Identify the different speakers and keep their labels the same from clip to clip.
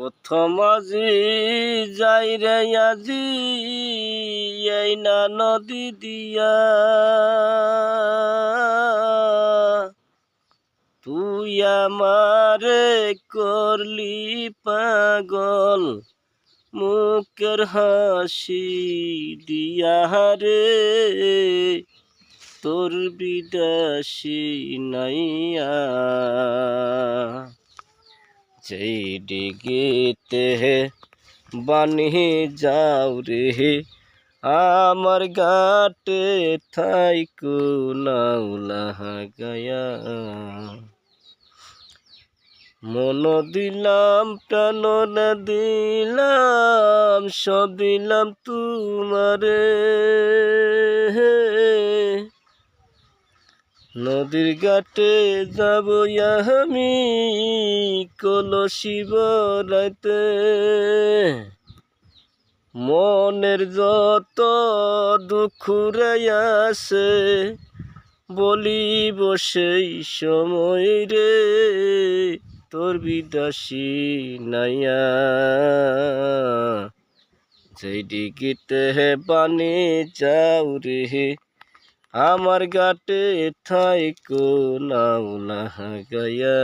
Speaker 1: প্রথম আজি যাই রে আজি এই না নদী দিয়া তুই আমারে করলি পাগল মুখের হাসি দিয়া রে তোর বিদাসী নাইয়া যেই ডিগিতে বানি যাও রে আমার ঘাটে থাইকো নাউলা গায়া মন দিলাম প্রাণ দিলাম সব দিলাম তোমারে নদীর ঘাটে যাব আমি কলসি বরাইতে মনের যত দুঃখ আছে বলিব সেই সময় রে তোর বিদাসী নাইয়া যেই ডিগিতে বানি যাও রে আমার ঘাটে থাইকো নাউলা গায়া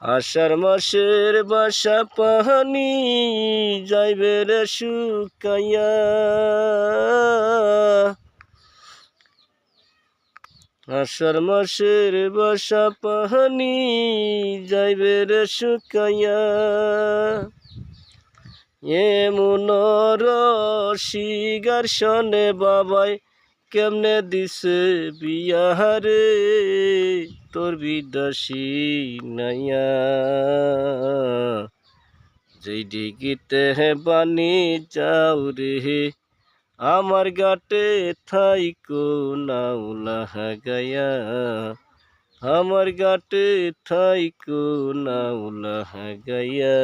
Speaker 1: আষাঢ় মাসের বাসা পাহানি যাইবে রে শুকাইয়া আষাঢ় মাসের বাসা পাহানি যাইবে রে শুকাইয়া এমন রসিগার শনে বাবাই কেমনে দিছে বিয়ারে তোর বিদাসী নাইয়া যেই ডিগিতে বানি যাও রে আমার ঘাটে থাইকো নাউলা গায়া আমার ঘাটে থাইকো নাউলা গায়া।